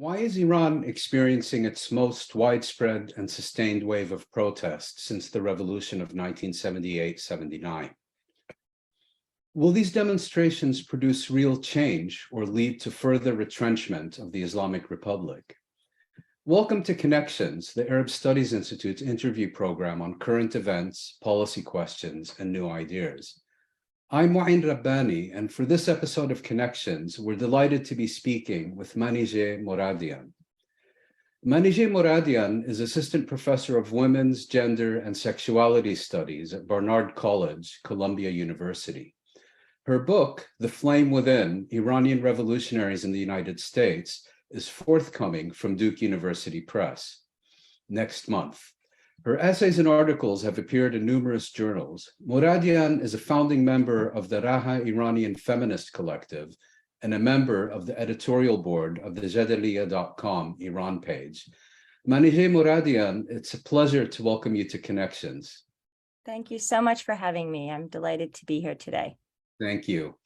Why is Iran experiencing its most widespread and sustained wave of protests since the revolution of 1978-79? Will these demonstrations produce real change or lead to further retrenchment of the Islamic Republic? Welcome to Connections, the Arab Studies Institute's interview program on current events, policy questions, and new ideas. I'm Mouin Rabbani, and for this episode of Connections, we're delighted to be speaking with Manijeh Moradian. Manijeh Moradian is Assistant Professor of Women's, Gender, and Sexuality Studies at Barnard College, Columbia University. Her book, The Flame Within, Iranian Revolutionaries in the United States, is forthcoming from Duke University Press next month. Her essays and articles have appeared in numerous journals. Moradian is a founding member of the Raha Iranian Feminist Collective and a member of the editorial board of the Jadaliyya.com Iran page. Manijeh Moradian, it's a pleasure to welcome you to Connections. Thank you so much for having me. I'm delighted to be here today. Thank you.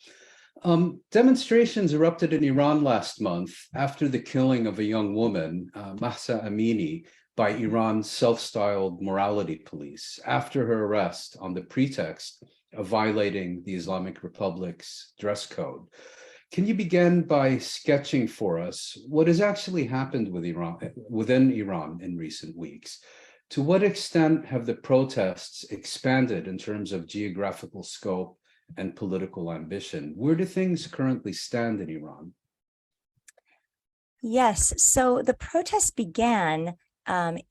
Demonstrations erupted in Iran last month after the killing of a young woman, Mahsa Amini, by Iran's self-styled morality police after her arrest on the pretext of violating the Islamic Republic's dress code. Can you begin by sketching for us what has actually happened within Iran in recent weeks? To what extent have the protests expanded in terms of geographical scope and political ambition? Where do things currently stand in Iran? Yes, so the protests began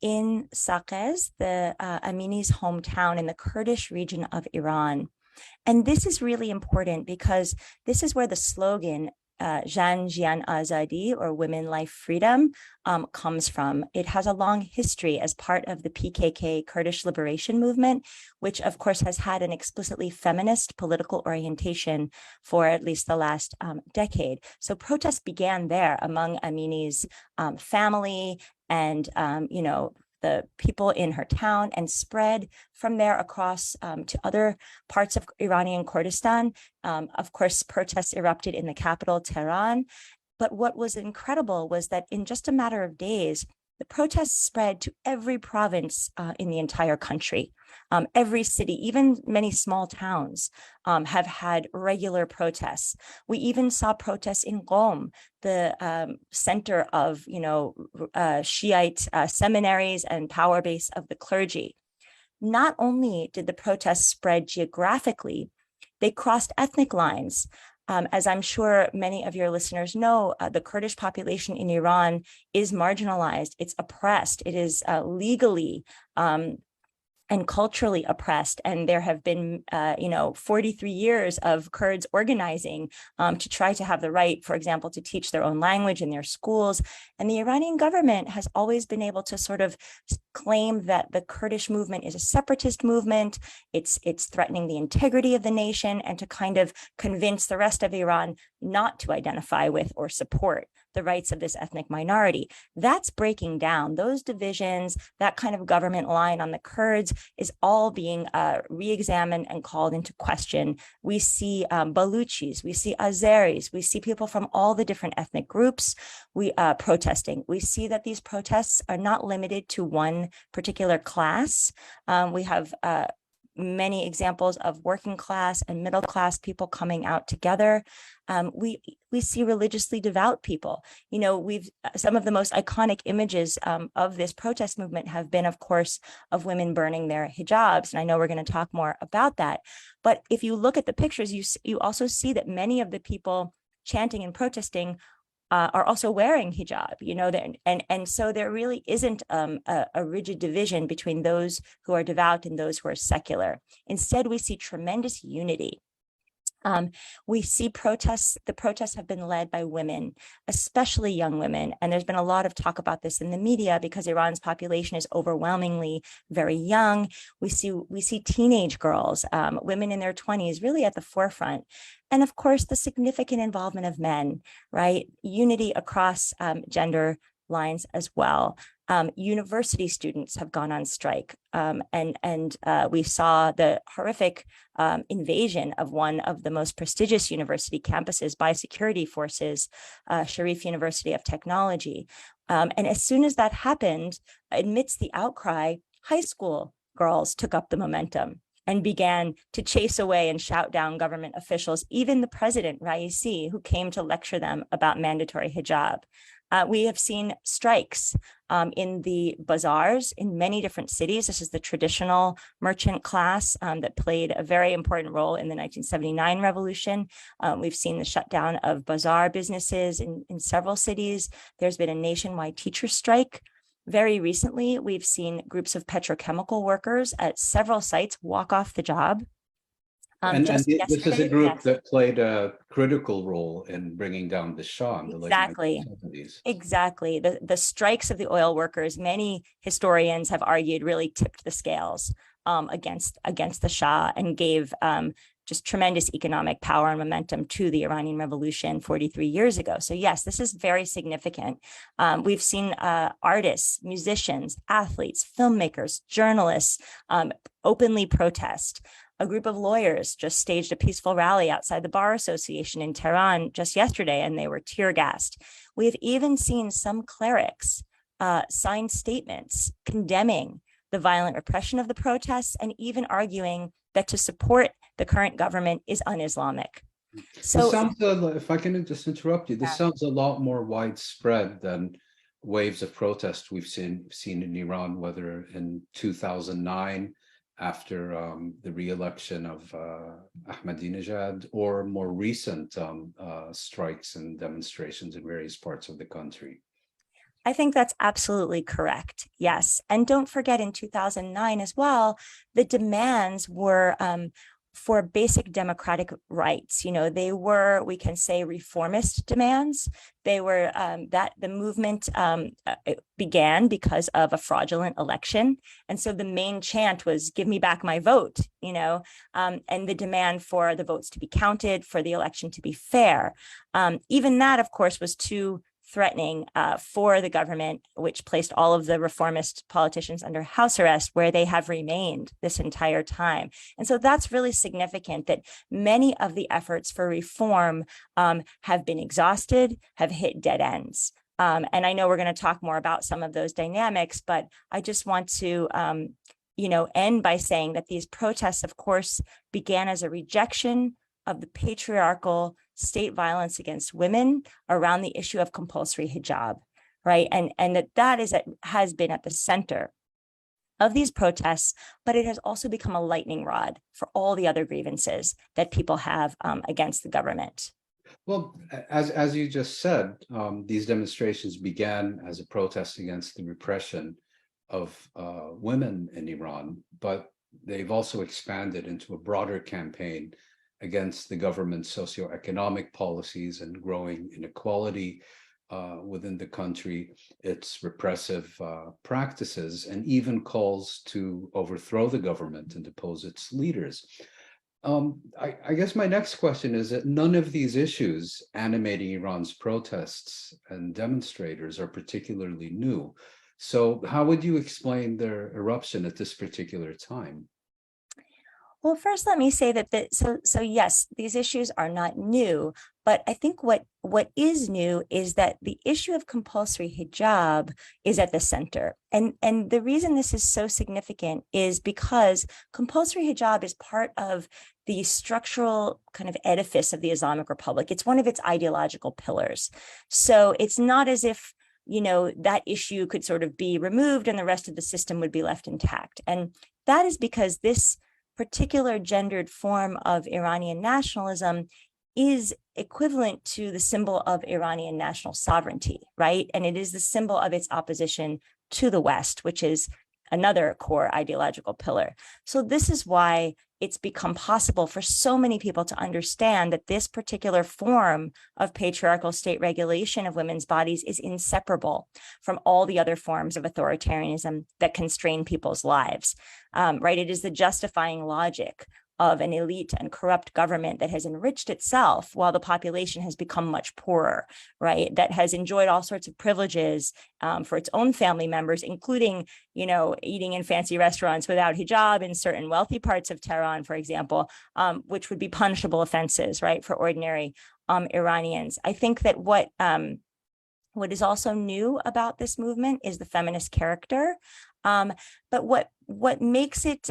in Saqqez, the Amini's hometown in the Kurdish region of Iran. And this is really important because this is where the slogan Zan Jian Azadi, or Women, Life, Freedom, comes from. It has a long history as part of the PKK Kurdish liberation movement, which of course has had an explicitly feminist political orientation for at least the last decade. So protests began there among Amini's family and, the people in her town, and spread from there across to other parts of Iranian Kurdistan. Of course, protests erupted in the capital, Tehran. But what was incredible was that in just a matter of days, the protests spread to every province in the entire country. Every city, even many small towns, have had regular protests. We even saw protests in Qom, the center of, Shiite seminaries and power base of the clergy. Not only did the protests spread geographically, they crossed ethnic lines. As I'm sure many of your listeners know, the Kurdish population in Iran is marginalized, it's oppressed, it is legally and culturally oppressed. And there have been, 43 years of Kurds organizing to try to have the right, for example, to teach their own language in their schools. And the Iranian government has always been able to sort of claim that the Kurdish movement is a separatist movement, it's threatening the integrity of the nation, and to kind of convince the rest of Iran not to identify with or support the rights of this ethnic minority. That's breaking down. Those divisions, that kind of government line on the Kurds is all being re-examined and called into question. We see Baluchis, we see Azeris, we see people from all the different ethnic groups protesting. We see that these protests are not limited to one particular class. We have many examples of working class and middle class people coming out together. We see religiously devout people. Some of the most iconic images of this protest movement have been, of course, of women burning their hijabs. And I know we're going to talk more about that. But if you look at the pictures, you also see that many of the people chanting and protesting are also wearing hijab, and so there really isn't a rigid division between those who are devout and those who are secular. Instead, we see tremendous unity. We see the protests have been led by women, especially young women. And there's been a lot of talk about this in the media because Iran's population is overwhelmingly very young. We see teenage girls, women in their 20s, really at the forefront. And of course, the significant involvement of men, right? Unity across gender lines as well. University students have gone on strike, and we saw the horrific invasion of one of the most prestigious university campuses by security forces, Sharif University of Technology. And as soon as that happened, amidst the outcry, high school girls took up the momentum and began to chase away and shout down government officials, even the president, Raisi, who came to lecture them about mandatory hijab. We have seen strikes in the bazaars in many different cities. This is the traditional merchant class that played a very important role in the 1979 revolution. We've seen the shutdown of bazaar businesses in several cities. There's been a nationwide teacher strike. Very recently, we've seen groups of petrochemical workers at several sites walk off the job. This is a group that played a critical role in bringing down the Shah in the late 1970s. Exactly. The strikes of the oil workers, many historians have argued, really tipped the scales against the Shah and gave just tremendous economic power and momentum to the Iranian Revolution 43 years ago. So yes, this is very significant. We've seen artists, musicians, athletes, filmmakers, journalists openly protest. A group of lawyers just staged a peaceful rally outside the Bar Association in Tehran just yesterday, and they were tear gassed. We've even seen some clerics sign statements condemning the violent repression of the protests and even arguing that to support the current government is un-Islamic. So, if I can just interrupt you, this sounds a lot more widespread than waves of protest we've seen in Iran, whether in 2009, after the re-election of Ahmadinejad, or more recent strikes and demonstrations in various parts of the country. I think that's absolutely correct. Yes. And don't forget, in 2009 as well, the demands were for basic democratic rights. You know, they were, we can say, reformist demands. They were that the movement began because of a fraudulent election. And so the main chant was, give me back my vote, you know, and the demand for the votes to be counted, for the election to be fair. Even that, of course, was too threatening for the government, which placed all of the reformist politicians under house arrest, where they have remained this entire time. And so that's really significant that many of the efforts for reform have been exhausted, have hit dead ends. And I know we're going to talk more about some of those dynamics, but I just want to end by saying that these protests, of course, began as a rejection of the patriarchal state violence against women around the issue of compulsory hijab, right? And that has been at the center of these protests, but it has also become a lightning rod for all the other grievances that people have against the government. Well, as you just said, these demonstrations began as a protest against the repression of women in Iran, but they've also expanded into a broader campaign against the government's socioeconomic policies and growing inequality within the country, its repressive practices, and even calls to overthrow the government and depose its leaders. I guess my next question is that none of these issues animating Iran's protests and demonstrators are particularly new. So how would you explain their eruption at this particular time? Well, first, let me say that so yes, these issues are not new, but I think what is new is that the issue of compulsory hijab is at the center. And the reason this is so significant is because compulsory hijab is part of the structural kind of edifice of the Islamic Republic. It's one of its ideological pillars. So it's not as if, that issue could sort of be removed and the rest of the system would be left intact. And that is because this particular gendered form of Iranian nationalism is equivalent to the symbol of Iranian national sovereignty, right? And it is the symbol of its opposition to the West, which is another core ideological pillar. So this is why it's become possible for so many people to understand that this particular form of patriarchal state regulation of women's bodies is inseparable from all the other forms of authoritarianism that constrain people's lives, right? It is the justifying logic of an elite and corrupt government that has enriched itself while the population has become much poorer, right? That has enjoyed all sorts of privileges for its own family members, including, eating in fancy restaurants without hijab in certain wealthy parts of Tehran, for example, which would be punishable offenses, right, for ordinary Iranians. I think that what is also new about this movement is the feminist character. But what makes it,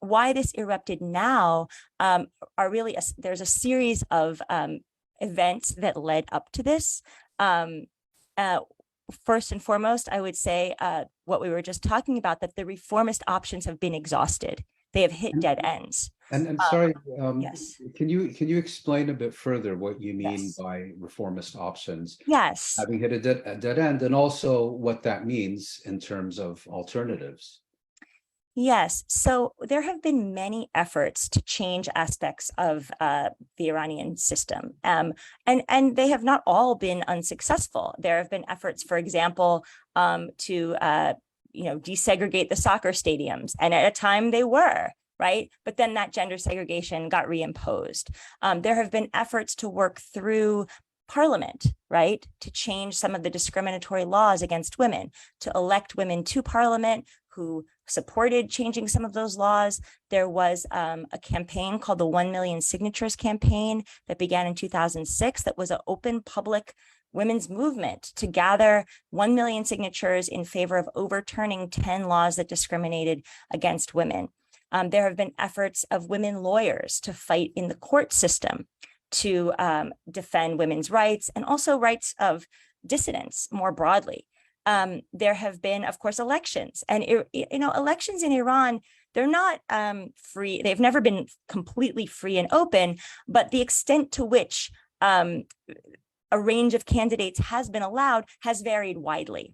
why this erupted now, are really, there's a series of events that led up to this. First and foremost, I would say what we were just talking about, that the reformist options have been exhausted. They have hit dead ends. And sorry, yes. Can you explain a bit further what you mean Yes. by reformist options? Yes. Having hit a dead end, and also what that means in terms of alternatives. Yes. So there have been many efforts to change aspects of the Iranian system, and they have not all been unsuccessful. There have been efforts, for example, to desegregate the soccer stadiums, and at a time they were. Right. But then that gender segregation got reimposed. There have been efforts to work through Parliament, right, to change some of the discriminatory laws against women, to elect women to Parliament who supported changing some of those laws. There was a campaign called the 1 Million Signatures campaign that began in 2006 that was an open public women's movement to gather 1 million signatures in favor of overturning 10 laws that discriminated against women. There have been efforts of women lawyers to fight in the court system to defend women's rights and also rights of dissidents more broadly. There have been, of course, elections, and elections in Iran, they're not free. They've never been completely free and open, but the extent to which a range of candidates has been allowed has varied widely.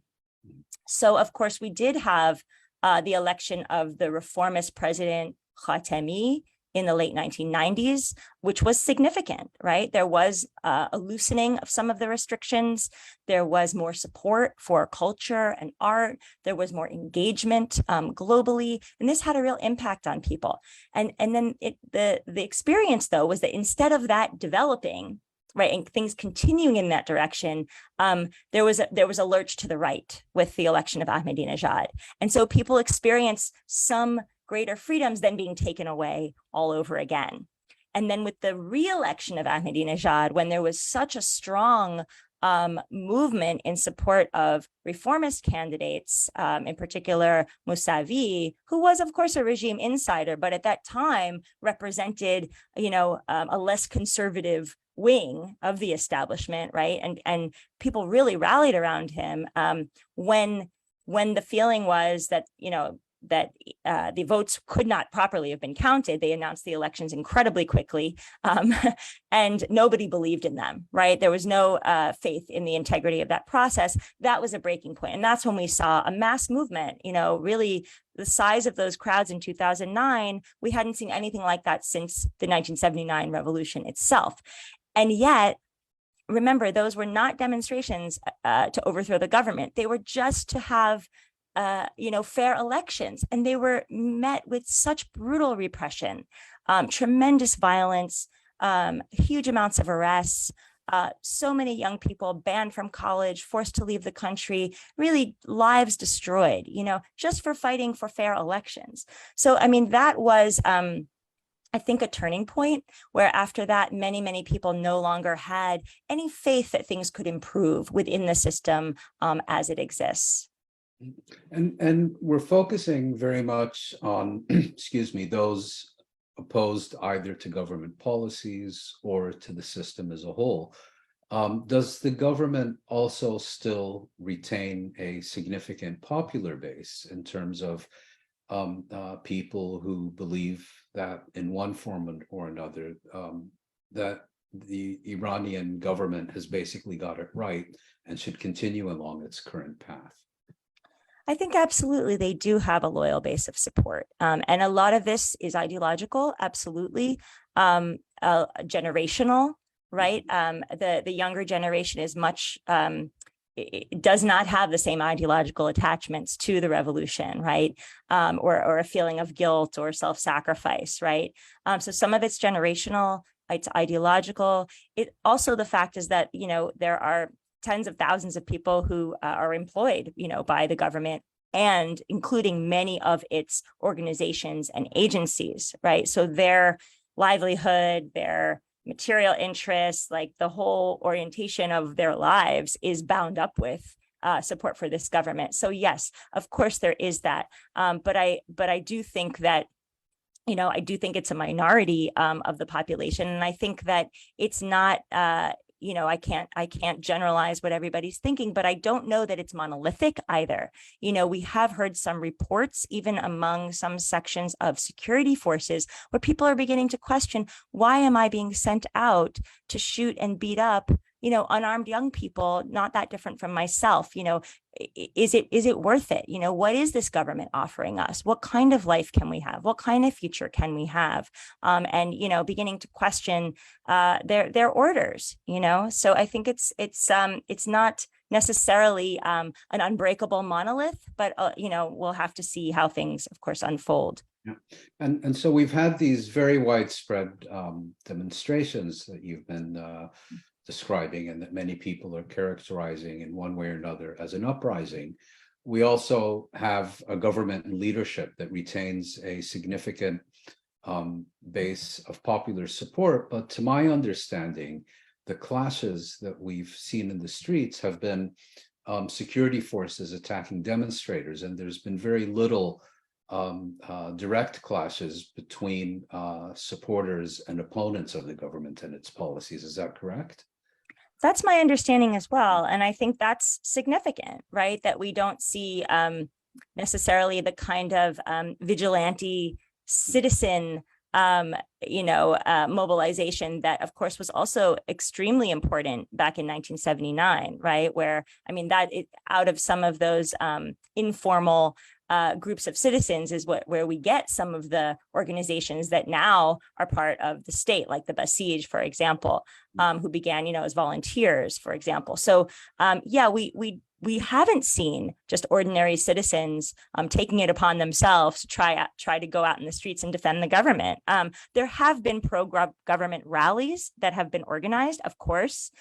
So, of course, we did have the election of the reformist president Khatami in the late 1990s, which was significant, right? There was a loosening of some of the restrictions. There was more support for culture and art. There was more engagement globally, and this had a real impact on people. And then the experience, though, was that instead of that developing, right, and things continuing in that direction, there was a lurch to the right with the election of Ahmadinejad. And so people experienced some greater freedoms then being taken away all over again. And then with the re-election of Ahmadinejad, when there was such a strong movement in support of reformist candidates, in particular Mousavi, who was, of course, a regime insider, but at that time represented, a less conservative wing of the establishment, right? And people really rallied around him when the feeling was that, that the votes could not properly have been counted. They announced the elections incredibly quickly, and nobody believed in them, right? There was no faith in the integrity of that process. That was a breaking point. And that's when we saw a mass movement, really the size of those crowds in 2009, we hadn't seen anything like that since the 1979 revolution itself. And yet, remember, those were not demonstrations to overthrow the government. They were just to have fair elections. And they were met with such brutal repression, tremendous violence, huge amounts of arrests, so many young people banned from college, forced to leave the country, really lives destroyed, just for fighting for fair elections. So, that was, I think, a turning point where after that, many, many people no longer had any faith that things could improve within the system as it exists. And we're focusing very much on, those opposed either to government policies or to the system as a whole. Does the government also still retain a significant popular base in terms of people who believe that in one form or another, that the Iranian government has basically got it right and should continue along its current path? I think absolutely they do have a loyal base of support. And a lot of this is ideological, absolutely, generational, right? The younger generation is much it does not have the same ideological attachments to the revolution, right? Or a feeling of guilt or self-sacrifice, right? So some of it's generational, it's ideological. It also, the fact is that, there are tens of thousands of people who are employed, by the government, and including many of its organizations and agencies, right? So their livelihood, their material interests, like the whole orientation of their lives is bound up with support for this government. So yes, of course there is that. But I do think that, I do think it's a minority of the population. And I think that it's not, I can't generalize what everybody's thinking, but I don't know that it's monolithic either. We have heard some reports, even among some sections of security forces, where people are beginning to question, why am I being sent out to shoot and beat up, unarmed young people, not that different from myself? Is it worth it? What is this government offering us? What kind of life can we have? What kind of future can we have? And beginning to question their orders. So I think it's not necessarily an unbreakable monolith, but we'll have to see how things, of course, unfold. Yeah. And so we've had these very widespread demonstrations that you've been describing, and that many people are characterizing in one way or another as an uprising. We also have a government and leadership that retains a significant base of popular support. But to my understanding, the clashes that we've seen in the streets have been security forces attacking demonstrators, and there's been very little direct clashes between supporters and opponents of the government and its policies. Is that correct? That's my understanding as well. And I think that's significant, right? That we don't see necessarily the kind of vigilante citizen, mobilization that, of course, was also extremely important back in 1979, right? Where, out of some of those informal groups of citizens is where we get some of the organizations that now are part of the state, like the Basij, for example, who began, as volunteers, for example. So we haven't seen just ordinary citizens taking it upon themselves to try to go out in the streets and defend the government. There have been pro-government rallies that have been organized, of course.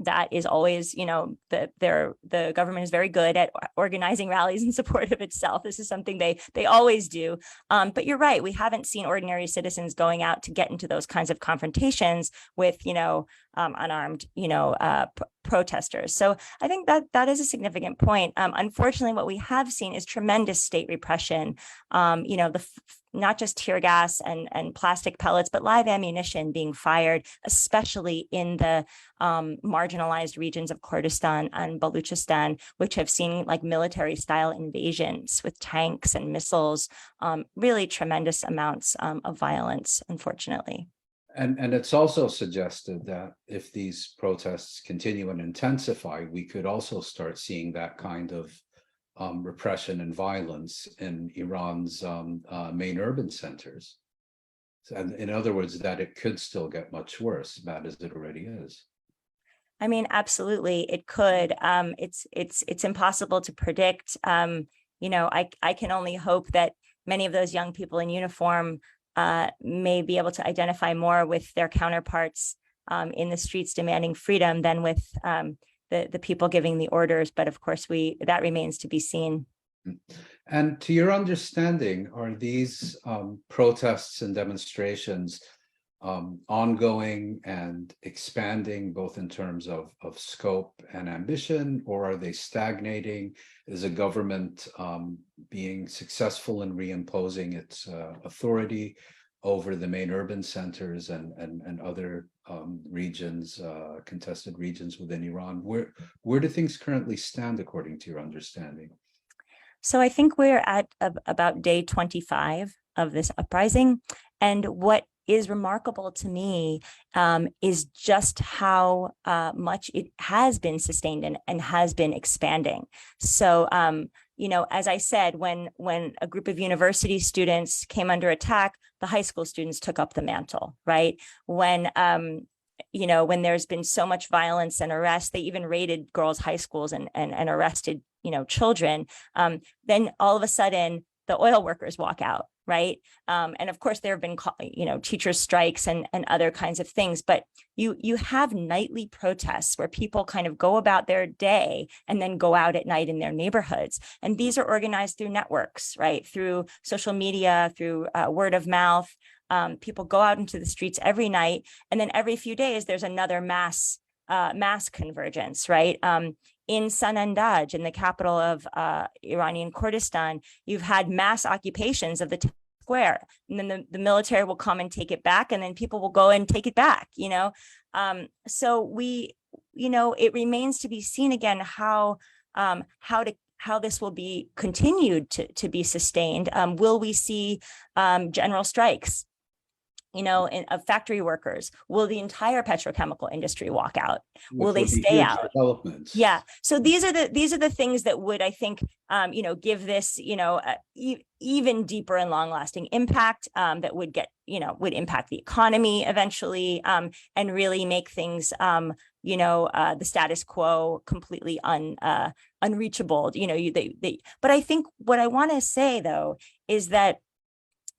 That is always, the government is very good at organizing rallies in support of itself. This is something they always do. But you're right, we haven't seen ordinary citizens going out to get into those kinds of confrontations with, unarmed, protesters. So I think that is a significant point. Unfortunately, what we have seen is tremendous state repression. Not just tear gas and plastic pellets, but live ammunition being fired, especially in the marginalized regions of Kurdistan and Baluchistan, which have seen like military-style invasions with tanks and missiles, really tremendous amounts of violence, unfortunately. And it's also suggested that if these protests continue and intensify, we could also start seeing that kind of repression and violence in Iran's main urban centers. And in other words, that it could still get much worse, bad as it already is. Absolutely, it could. It's impossible to predict. I can only hope that many of those young people in uniform may be able to identify more with their counterparts in the streets demanding freedom than with the people giving the orders. But of course, that remains to be seen. And to your understanding, are these protests and demonstrations ongoing and expanding both in terms of scope and ambition, or are they stagnating? Is a government being successful in reimposing its authority over the main urban centers and other regions, contested regions within Iran? Where do things currently stand according to your understanding? So I think we're at about day 25 of this uprising. And what is remarkable to me is just how much it has been sustained and has been expanding. So, as I said, when a group of university students came under attack, the high school students took up the mantle, right? When when there's been so much violence and arrest, they even raided girls' high schools and arrested, children. Then all of a sudden, the oil workers walk out, right? And of course, there have been, teachers' strikes and other kinds of things. But you have nightly protests where people kind of go about their day and then go out at night in their neighborhoods. And these are organized through networks, right? Through social media, through word of mouth. People go out into the streets every night, and then every few days there's another mass convergence, right? In Sanandaj, in the capital of Iranian Kurdistan, you've had mass occupations of the square, and then the military will come and take it back, and then people will go and take it back. So it remains to be seen again how this will be continued to be sustained. Will we see general strikes? Of factory workers? Will the entire petrochemical industry walk out? Will they stay out? Yeah. So these are the things that would, I think, give this, even deeper and long-lasting impact that would would impact the economy eventually, and really make things, the status quo completely unreachable. But I think what I want to say though is that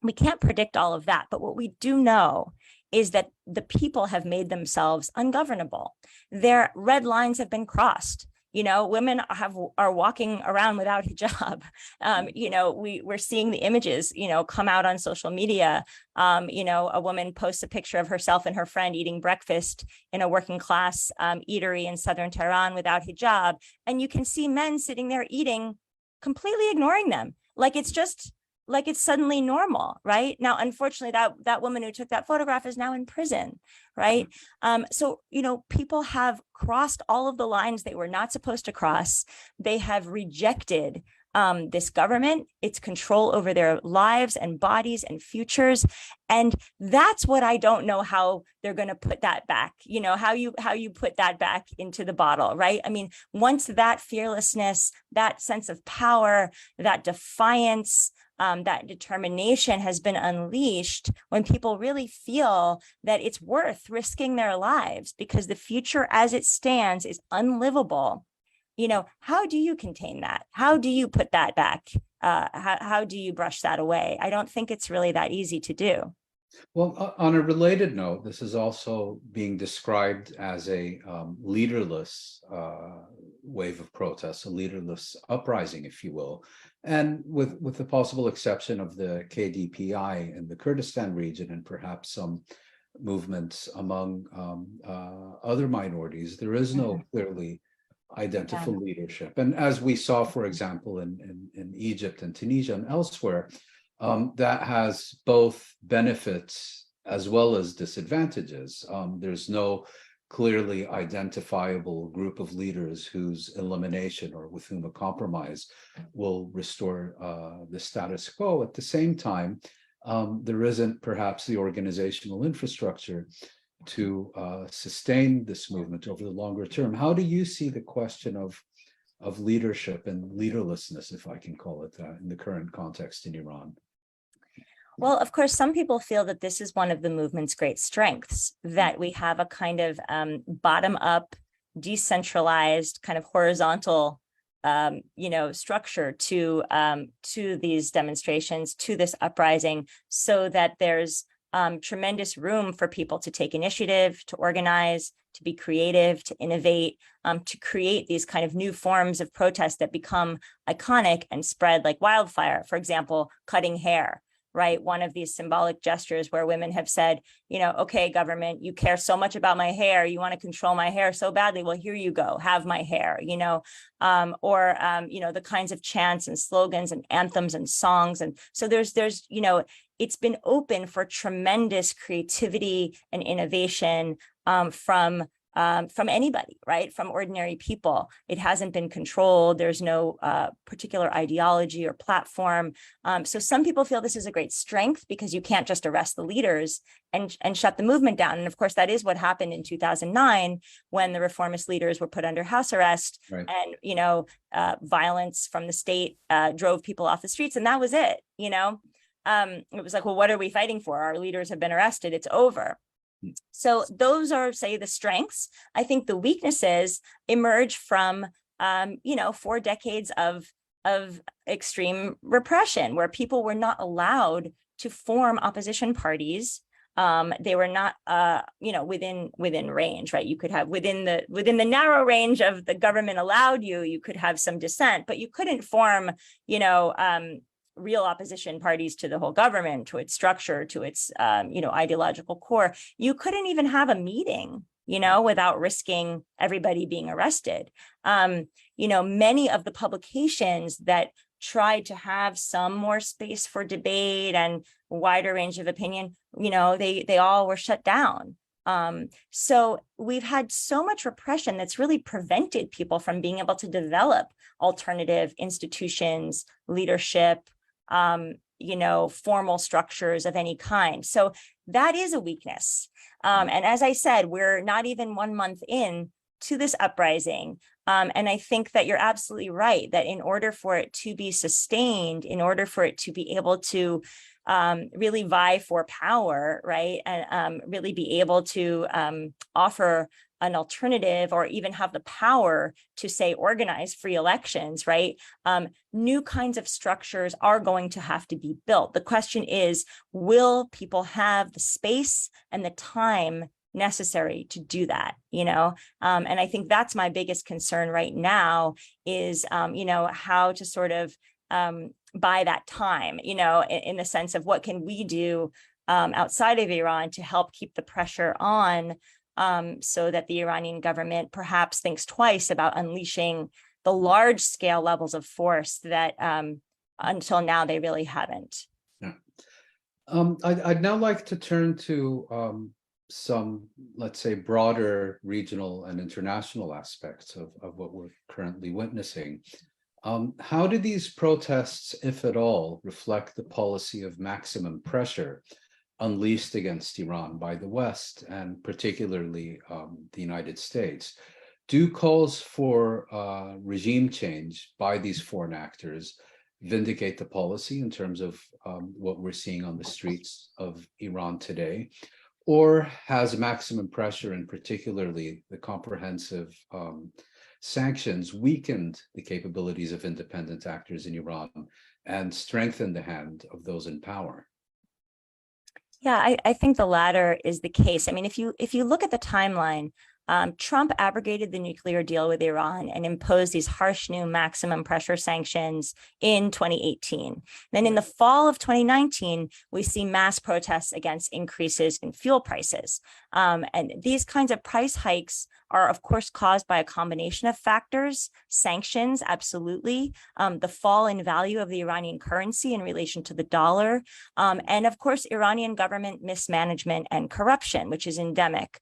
we can't predict all of that, but what we do know is that the people have made themselves ungovernable. Their red lines have been crossed. Women are walking around without hijab. We're seeing the images, come out on social media. A woman posts a picture of herself and her friend eating breakfast in a working class eatery in southern Tehran without hijab, and you can see men sitting there eating, completely ignoring them, like it's suddenly normal, right? Now, unfortunately, that woman who took that photograph is now in prison, right? So, people have crossed all of the lines they were not supposed to cross. They have rejected this government, its control over their lives and bodies and futures. And that's what I don't know how they're going to put that back, how you put that back into the bottle, right? I mean, once that fearlessness, that sense of power, that defiance, that determination has been unleashed, when people really feel that it's worth risking their lives because the future as it stands is unlivable, how do you contain that? How do you put that back? How do you brush that away? I don't think it's really that easy to do. Well, on a related note, this is also being described as a leaderless wave of protests, a leaderless uprising, if you will. And with the possible exception of the KDPI in the Kurdistan region and perhaps some movements among other minorities, there is no clearly identifiable leadership. And as we saw, for example, in Egypt and Tunisia and elsewhere, that has both benefits as well as disadvantages. There's no clearly identifiable group of leaders whose elimination or with whom a compromise will restore the status quo. At the same time, there isn't perhaps the organizational infrastructure to sustain this movement over the longer term. How do you see the question of leadership and leaderlessness, if I can call it that, in the current context in Iran? Well, of course, some people feel that this is one of the movement's great strengths, that we have a kind of bottom-up, decentralized, kind of horizontal, structure to these demonstrations, to this uprising, so that there's tremendous room for people to take initiative, to organize, to be creative, to innovate, to create these kind of new forms of protest that become iconic and spread like wildfire. For example, cutting hair. Right, one of these symbolic gestures where women have said, okay, government, you care so much about my hair, you want to control my hair so badly. Well, here you go, have my hair, or the kinds of chants and slogans and anthems and songs. And so there's it's been open for tremendous creativity and innovation from anybody, right? From ordinary people. It hasn't been controlled. There's no particular ideology or platform. So some people feel this is a great strength because you can't just arrest the leaders and shut the movement down. And of course, that is what happened in 2009 when the reformist leaders were put under house arrest, right. And, violence from the state drove people off the streets, and that was it, It was like, well, what are we fighting for? Our leaders have been arrested. It's over. So those are, say, the strengths. I think the weaknesses emerge from, 4 decades of extreme repression, where people were not allowed to form opposition parties. They were not, within range, right? You could have within the narrow range of the government allowed you could have some dissent, but you couldn't form, real opposition parties to the whole government, to its structure, to its, ideological core. You couldn't even have a meeting, without risking everybody being arrested. Many of the publications that tried to have some more space for debate and wider range of opinion, they all were shut down. So we've had so much repression that's really prevented people from being able to develop alternative institutions, leadership, formal structures of any kind. So that is a weakness. And as I said, we're not even 1 month in to this uprising. And I think that you're absolutely right, that in order for it to be sustained, in order for it to be able to really vie for power, right, and really be able to offer an alternative, or even have the power to, say, organize free elections, right? New kinds of structures are going to have to be built. The question is, will people have the space and the time necessary to do that, and I think that's my biggest concern right now is, how to sort of buy that time, in the sense of what can we do outside of Iran to help keep the pressure on, so that the Iranian government perhaps thinks twice about unleashing the large scale levels of force that until now they really haven't. Yeah. I'd now like to turn to some, let's say, broader regional and international aspects of what we're currently witnessing. How do these protests, if at all, reflect the policy of maximum pressure unleashed against Iran by the West, and particularly the United States? Do calls for regime change by these foreign actors vindicate the policy in terms of what we're seeing on the streets of Iran today? Or has maximum pressure, and particularly the comprehensive sanctions, weakened the capabilities of independent actors in Iran and strengthened the hand of those in power? Yeah, I think the latter is the case. I mean, if you look at the timeline, Trump abrogated the nuclear deal with Iran and imposed these harsh new maximum pressure sanctions in 2018. Then in the fall of 2019, we see mass protests against increases in fuel prices. And these kinds of price hikes are, of course, caused by a combination of factors: sanctions, absolutely, the fall in value of the Iranian currency in relation to the dollar, and of course, Iranian government mismanagement and corruption, which is endemic.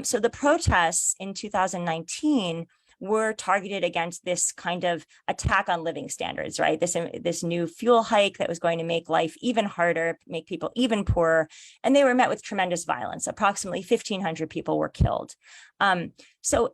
So the protests in 2019 were targeted against this kind of attack on living standards, right? This new fuel hike that was going to make life even harder, make people even poorer. And they were met with tremendous violence. Approximately 1,500 people were killed. But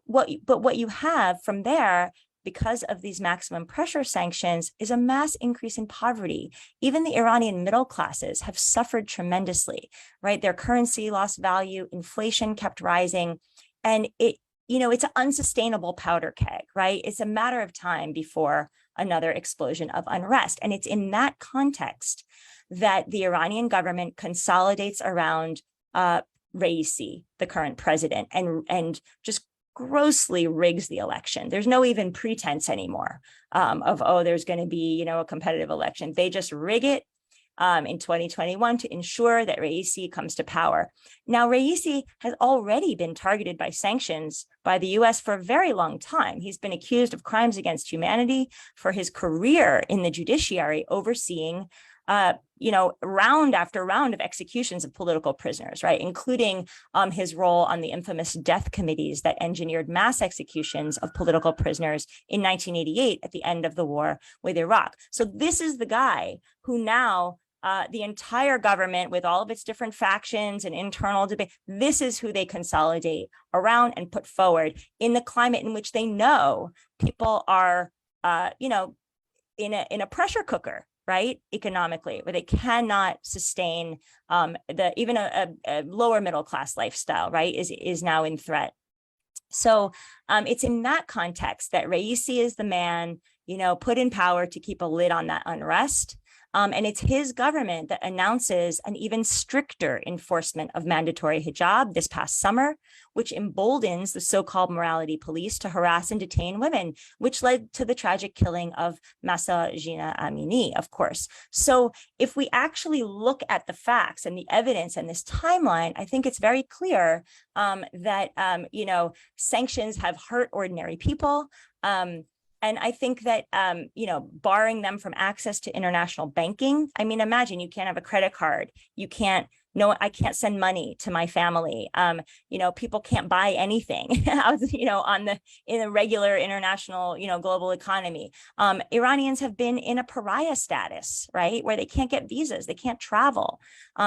what you have from there, because of these maximum pressure sanctions, is a mass increase in poverty. Even the Iranian middle classes have suffered tremendously, right? Their currency lost value, inflation kept rising, and it's an unsustainable powder keg, right? It's a matter of time before another explosion of unrest. And it's in that context that the Iranian government consolidates around Raisi, the current president, and just grossly rigs the election. There's no even pretense anymore of, there's going to be, a competitive election. They just rig it in 2021 to ensure that Raisi comes to power. Now, Raisi has already been targeted by sanctions by the US for a very long time. He's been accused of crimes against humanity for his career in the judiciary, overseeing round after round of executions of political prisoners, right? Including his role on the infamous death committees that engineered mass executions of political prisoners in 1988 at the end of the war with Iraq. So this is the guy who now the entire government, with all of its different factions and internal debate, this is who they consolidate around and put forward in the climate in which they know people are, in a pressure cooker. right, economically, where they cannot sustain even a lower middle class lifestyle, right, is now in threat. So it's in that context that Raisi is the man, put in power to keep a lid on that unrest. And it's his government that announces an even stricter enforcement of mandatory hijab this past summer, which emboldens the so-called morality police to harass and detain women, which led to the tragic killing of Mahsa Jina Amini, of course. So if we actually look at the facts and the evidence and this timeline, I think it's very clear that, sanctions have hurt ordinary people. And I think that, barring them from access to international banking, I mean, imagine you can't have a credit card. You can't, I can't send money to my family. People can't buy anything, in a regular international, global economy. Iranians have been in a pariah status, right, where they can't get visas, they can't travel.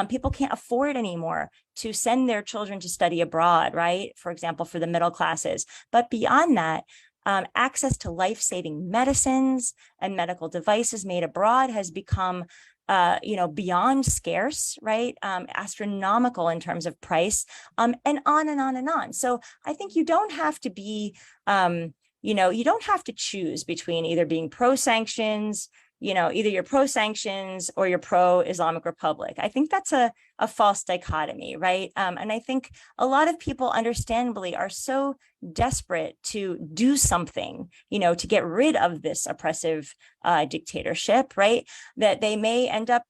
People can't afford anymore to send their children to study abroad, right, for example, for the middle classes. But beyond that, access to life-saving medicines and medical devices made abroad has become, beyond scarce, right? Astronomical in terms of price, and on and on and on. So I think you don't have to be, you don't have to choose between either being pro-sanctions, either you're pro-sanctions or you're pro-Islamic Republic. I think that's a false dichotomy, right? And I think a lot of people understandably are so desperate to do something, to get rid of this oppressive dictatorship, right? That they may end up,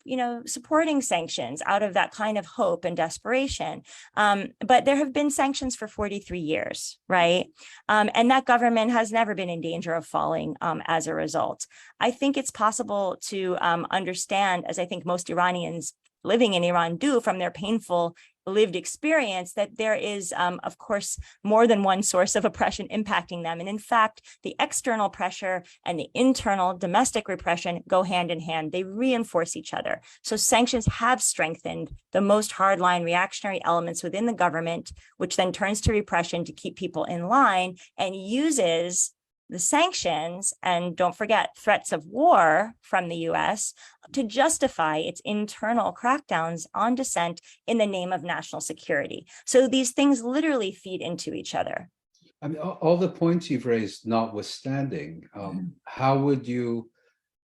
supporting sanctions out of that kind of hope and desperation. But there have been sanctions for 43 years, right? And that government has never been in danger of falling as a result. I think it's possible to understand, as I think most Iranians living in Iran do from their painful lived experience, that there is, of course, more than one source of oppression impacting them. And in fact, the external pressure and the internal domestic repression go hand in hand. They reinforce each other. So sanctions have strengthened the most hardline reactionary elements within the government, which then turns to repression to keep people in line and uses the sanctions, and don't forget threats of war from the US, to justify its internal crackdowns on dissent in the name of national security. So these things literally feed into each other. I mean, all the points you've raised notwithstanding, how would you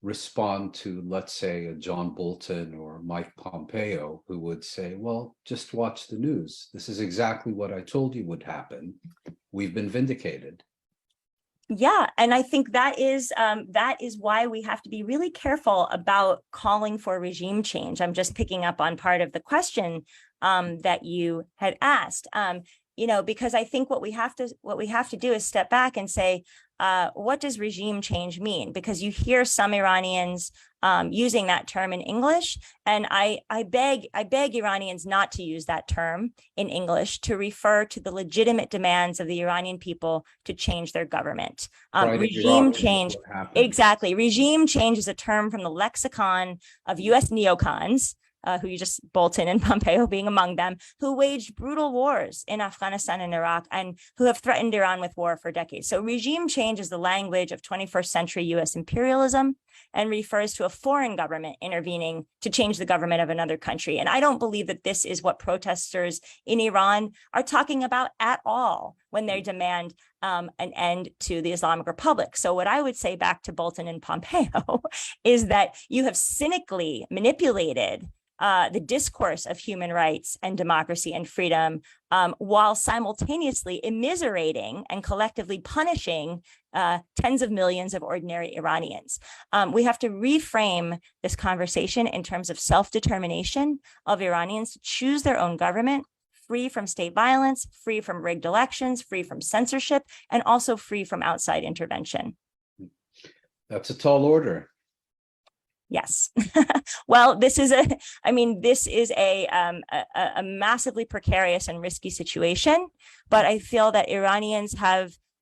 respond to, let's say, a John Bolton or Mike Pompeo, who would say, well, just watch the news. This is exactly what I told you would happen. We've been vindicated. Yeah, and I think that is why we have to be really careful about calling for regime change. I'm just picking up on part of the question that you had asked, because I think what we have to do is step back and say, what does regime change mean? Because you hear some Iranians using that term in English, and I beg Iranians not to use that term in English, to refer to the legitimate demands of the Iranian people to change their government. Regime change, exactly. Regime change is a term from the lexicon of U.S. neocons, who you just, Bolton and Pompeo being among them, who waged brutal wars in Afghanistan and Iraq and who have threatened Iran with war for decades. So regime change is the language of 21st century US imperialism and refers to a foreign government intervening to change the government of another country. And I don't believe that this is what protesters in Iran are talking about at all when they demand an end to the Islamic Republic. So what I would say back to Bolton and Pompeo is that you have cynically manipulated the discourse of human rights and democracy and freedom, while simultaneously immiserating and collectively punishing tens of millions of ordinary Iranians. We have to reframe this conversation in terms of self-determination of Iranians to choose their own government, free from state violence, free from rigged elections, free from censorship, and also free from outside intervention. That's a tall order. Yes. Well, this is a massively precarious and risky situation, but I feel that Iranians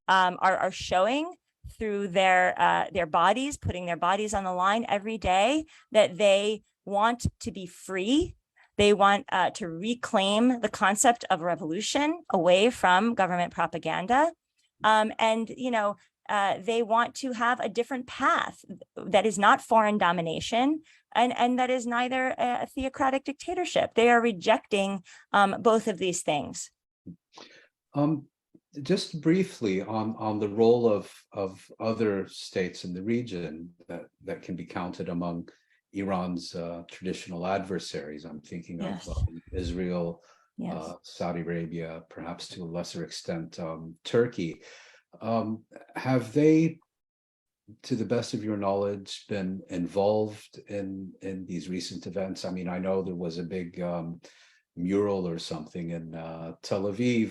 are showing through their bodies, putting their bodies on the line every day, that they want to be free. They want to reclaim the concept of revolution away from government propaganda. And they want to have a different path that is not foreign domination and that is neither a theocratic dictatorship. They are rejecting both of these things. Just briefly on the role of other states in the region that can be counted among Iran's traditional adversaries. I'm thinking Yes. of Israel, Yes. Saudi Arabia, perhaps to a lesser extent Turkey. Have they, to the best of your knowledge, been involved in these recent events? I mean, I know there was a big mural or something in Tel Aviv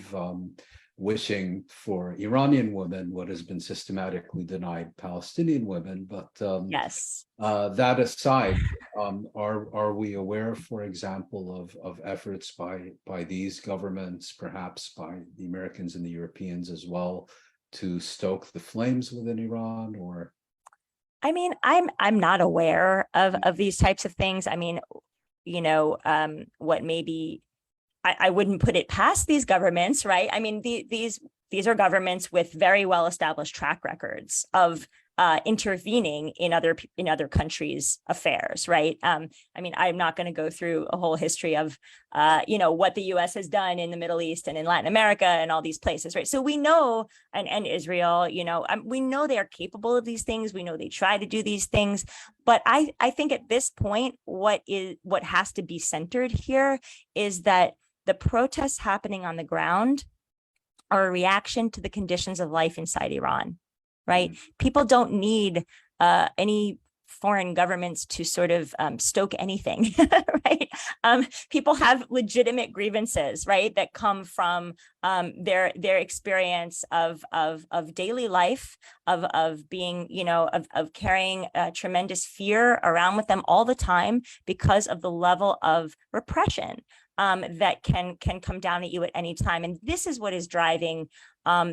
wishing for Iranian women what has been systematically denied Palestinian women. But yes. That aside, are we aware, for example, of efforts by these governments, perhaps by the Americans and the Europeans as well, to stoke the flames within Iran? Or I mean, I'm not aware of these types of things. I mean, what maybe I wouldn't put it past these governments, right? I mean, these are governments with very well established track records of intervening in other countries' affairs, right? I mean, I'm not going to go through a whole history of what the U.S. has done in the Middle East and in Latin America and all these places, right? So we know, and Israel, we know they are capable of these things. We know they try to do these things, but I think at this point, what has to be centered here is that the protests happening on the ground are a reaction to the conditions of life inside Iran, right? Mm-hmm. People don't need any foreign governments to sort of stoke anything, right? People have legitimate grievances, right, that come from their experience of daily life, of being, of carrying tremendous fear around with them all the time because of the level of repression that can come down at you at any time. And this is what is driving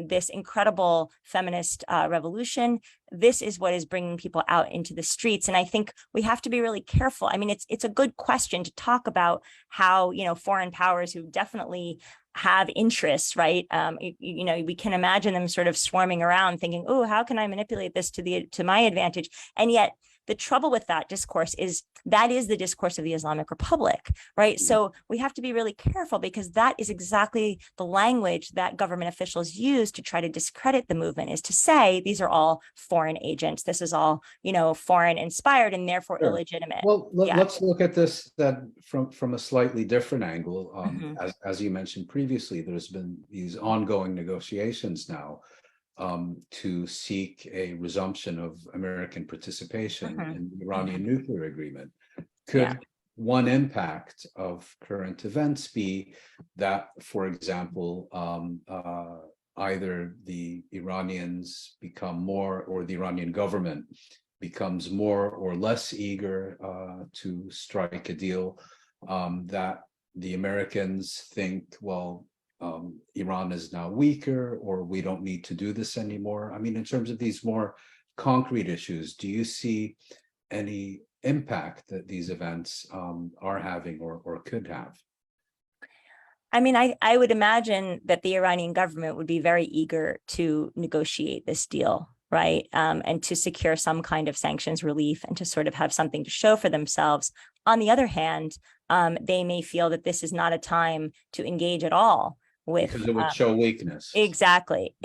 this incredible feminist revolution. This is what is bringing people out into the streets. And I think we have to be really careful. I mean, it's a good question to talk about how, foreign powers who definitely have interests, right? We can imagine them sort of swarming around thinking, oh, how can I manipulate this to my advantage? And yet the trouble with that discourse is that is the discourse of the Islamic Republic, right? Mm-hmm. So we have to be really careful because that is exactly the language that government officials use to try to discredit the movement, is to say these are all foreign agents. This is all, foreign inspired and therefore sure. illegitimate. Well, let's look at this from a slightly different angle. Mm-hmm. As you mentioned previously, there's been these ongoing negotiations now to seek a resumption of American participation mm-hmm. in the Iranian mm-hmm. nuclear agreement. Could one impact of current events be that, for example, either the Iranians become more, or the Iranian government becomes more or less eager to strike a deal, that the Americans think, well, Iran is now weaker, or we don't need to do this anymore? I mean, in terms of these more concrete issues, do you see any impact that these events are having or could have? I mean, I would imagine that the Iranian government would be very eager to negotiate this deal, right? And to secure some kind of sanctions relief and to sort of have something to show for themselves. On the other hand, they may feel that this is not a time to engage at all. Because it would show weakness. Exactly.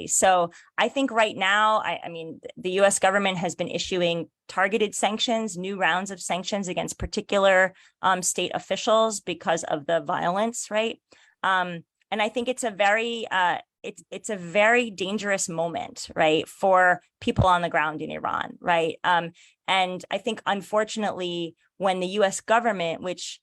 So I think right now, I mean, the U.S. government has been issuing targeted sanctions, new rounds of sanctions against particular state officials because of the violence, right? And I think it's a very it's a very dangerous moment, right, for people on the ground in Iran, right? And I think, unfortunately, when the U.S. government, which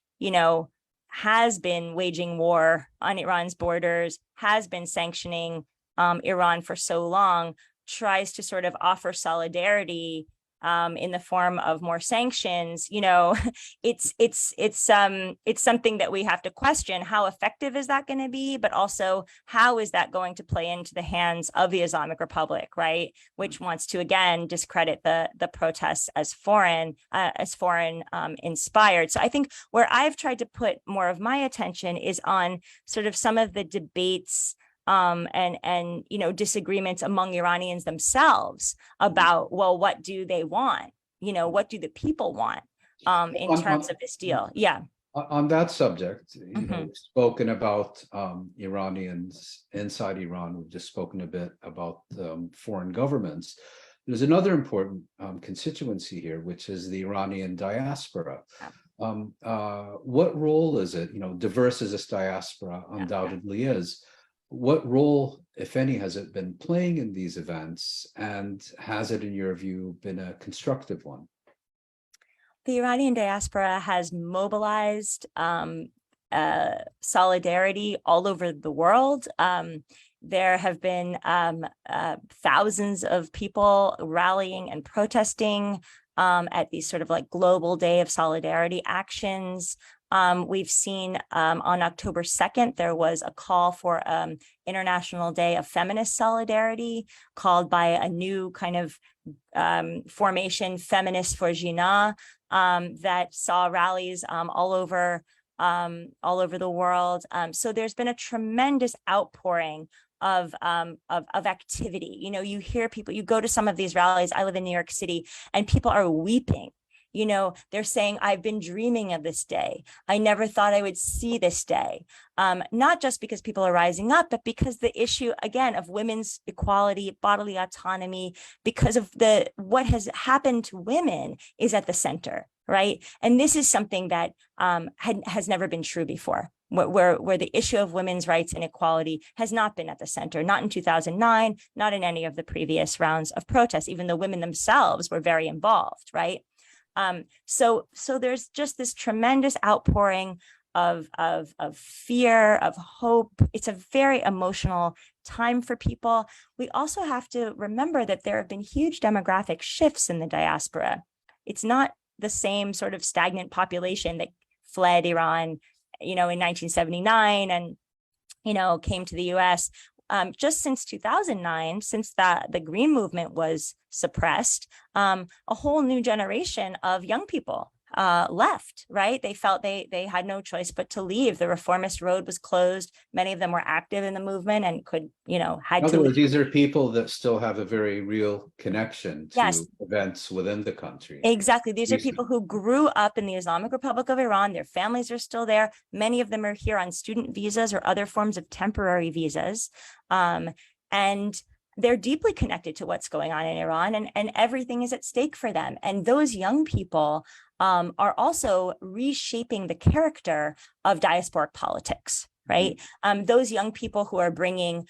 has been waging war on Iran's borders, has been sanctioning Iran for so long, tries to sort of offer solidarity in the form of more sanctions, it's something that we have to question. How effective is that going to be? But also, how is that going to play into the hands of the Islamic Republic, right? Which wants to, again, discredit the protests as foreign inspired. So I think where I've tried to put more of my attention is on sort of some of the debates and disagreements among Iranians themselves about, well, what do they want? What do the people want in terms of this deal? Yeah. On that subject, we've spoken about Iranians inside Iran. We've just spoken a bit about foreign governments. There's another important constituency here, which is the Iranian diaspora. What role is it? Diverse as this diaspora undoubtedly is. What role, if any, has it been playing in these events? And has it, in your view, been a constructive one? The Iranian diaspora has mobilized solidarity all over the world. There have been thousands of people rallying and protesting at these sort of like global day of solidarity actions. We've seen on October 2nd, there was a call for International Day of Feminist Solidarity called by a new kind of formation, Feminists for Jinnah, that saw rallies all over the world. So there's been a tremendous outpouring of activity. You hear people, you go to some of these rallies. I live in New York City, and people are weeping. They're saying, I've been dreaming of this day. I never thought I would see this day. Not just because people are rising up, but because the issue, again, of women's equality, bodily autonomy, because of what has happened to women is at the center, right? And this is something that has never been true before, where the issue of women's rights and equality has not been at the center, not in 2009, not in any of the previous rounds of protests, even though women themselves were very involved, right? So there's just this tremendous outpouring of fear, of hope. It's a very emotional time for people. We also have to remember that there have been huge demographic shifts in the diaspora. It's not the same sort of stagnant population that fled Iran, in 1979 and, came to the US. Just since 2009, since the Green Movement was suppressed, a whole new generation of young people left, right? They felt they had no choice but to leave. The reformist road was closed. Many of them were active in the movement and could, had to. In other words, these are people that still have a very real connection to events within the country. Exactly. These are people who grew up in the Islamic Republic of Iran. Their families are still there. Many of them are here on student visas or other forms of temporary visas. And they're deeply connected to what's going on in Iran, and everything is at stake for them. And those young people are also reshaping the character of diasporic politics, right? Those young people who are bringing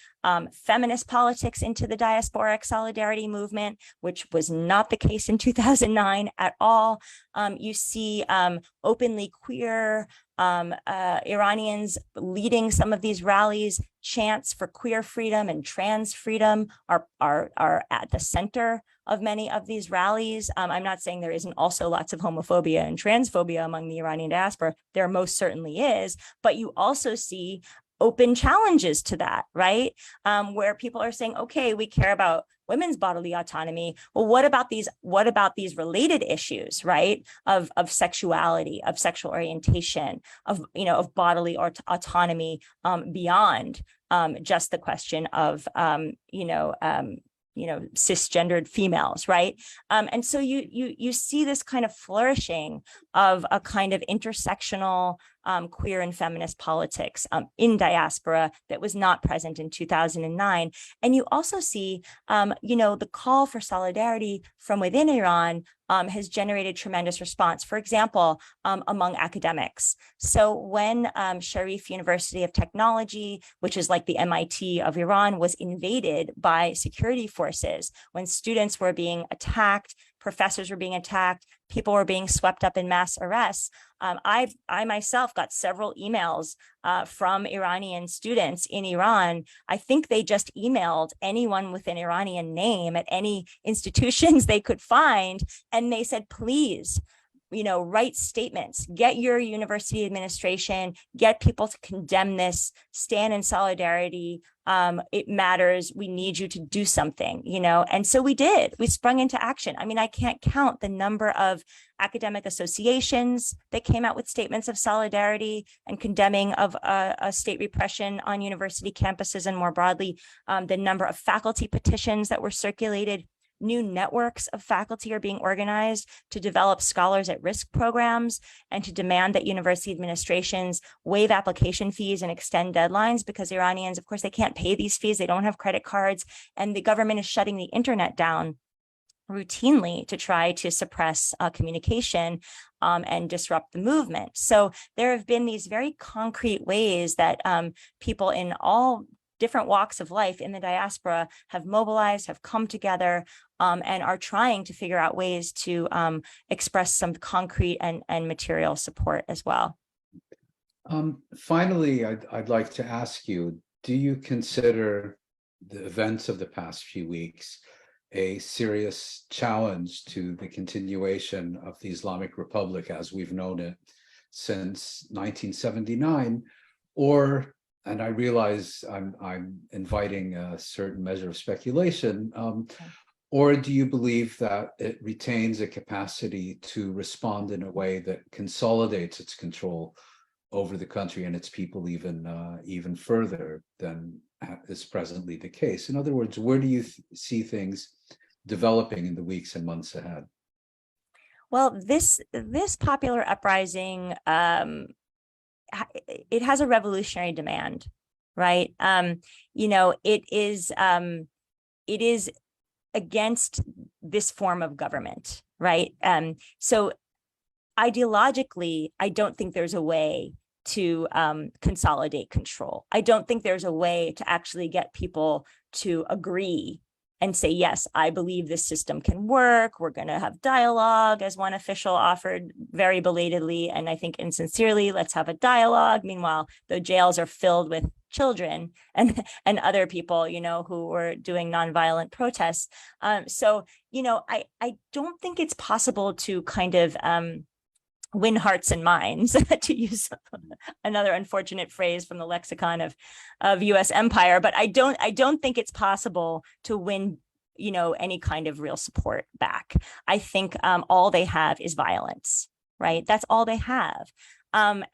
feminist politics into the diasporic solidarity movement, which was not the case in 2009 at all. You see openly queer Iranians leading some of these rallies. Chants for queer freedom and trans freedom are at the center of many of these rallies. I'm not saying there isn't also lots of homophobia and transphobia among the Iranian diaspora. There most certainly is, but you also see open challenges to that, right? Where people are saying, okay, we care about women's bodily autonomy. Well, what about these related issues, right? Of sexuality, of sexual orientation, of bodily autonomy beyond just the question of cisgendered females, right? And so you see this kind of flourishing of a kind of intersectional queer and feminist politics in diaspora that was not present in 2009. And you also see, the call for solidarity from within Iran has generated tremendous response, for example, among academics. So when Sharif University of Technology, which is like the MIT of Iran, was invaded by security forces, when students were being attacked, professors were being attacked, people were being swept up in mass arrests. I myself got several emails from Iranian students in Iran. I think they just emailed anyone with an Iranian name at any institutions they could find. And they said, please write statements, get your university administration, get people to condemn this, stand in solidarity. It matters. We need you to do something, and so we did. We sprung into action. I mean, I can't count the number of academic associations that came out with statements of solidarity and condemning of state repression on university campuses and more broadly, the number of faculty petitions that were circulated. New networks of faculty are being organized to develop scholars at risk programs and to demand that university administrations waive application fees and extend deadlines, because Iranians, of course, they can't pay these fees. They don't have credit cards, and the government is shutting the internet down routinely to try to suppress communication and disrupt the movement. So there have been these very concrete ways that people in all different walks of life in the diaspora have mobilized, have come together, and are trying to figure out ways to express some concrete and material support as well. Finally, I'd like to ask you, do you consider the events of the past few weeks a serious challenge to the continuation of the Islamic Republic as we've known it since 1979, or, and I realize I'm inviting a certain measure of speculation, or do you believe that it retains a capacity to respond in a way that consolidates its control over the country and its people even further than is presently the case? In other words, where do you see things developing in the weeks and months ahead? Well, this popular uprising, it has a revolutionary demand, right? It is against this form of government, right? So ideologically, I don't think there's a way to consolidate control. I don't think there's a way to actually get people to agree and say, yes, I believe this system can work. We're going to have dialogue, as one official offered very belatedly, and I think insincerely, let's have a dialogue. Meanwhile, the jails are filled with children and other people, who were doing nonviolent protests. So, I don't think it's possible to kind of win hearts and minds, to use another unfortunate phrase from the lexicon of U.S. empire. But I don't think it's possible to win, any kind of real support back. I think all they have is violence, right? That's all they have. I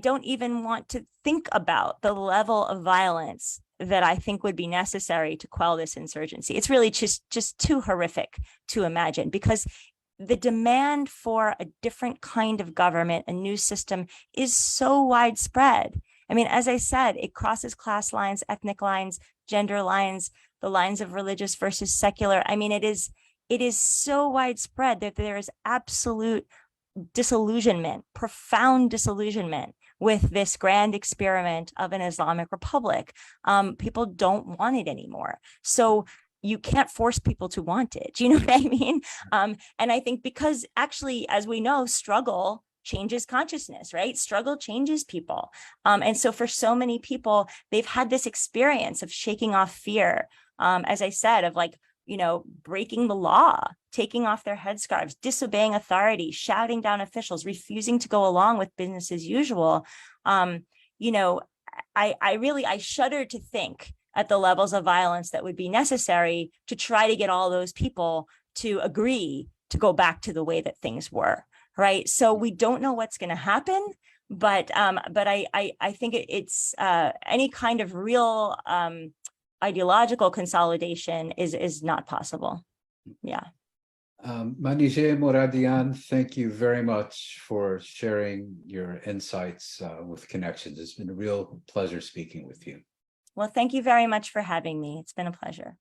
don't even want to think about the level of violence that I think would be necessary to quell this insurgency. It's really just too horrific to imagine, because the demand for a different kind of government, a new system, is so widespread. I mean, as I said, it crosses class lines, ethnic lines, gender lines, the lines of religious versus secular. I mean, it is so widespread that there is absolute disillusionment, profound disillusionment with this grand experiment of an Islamic Republic. People don't want it anymore. So you can't force people to want it. Do you know what I mean? And I think because actually, as we know, struggle changes consciousness, right? Struggle changes people. And so for so many people, they've had this experience of shaking off fear, as I said, of breaking the law, taking off their headscarves, disobeying authority, shouting down officials, refusing to go along with business as usual. I shudder to think at the levels of violence that would be necessary to try to get all those people to agree to go back to the way that things were, right? So we don't know what's going to happen, but I think it's any kind of real ideological consolidation is not possible. Yeah. Manijeh Moradian, thank you very much for sharing your insights with Connections. It's been a real pleasure speaking with you. Well, thank you very much for having me. It's been a pleasure.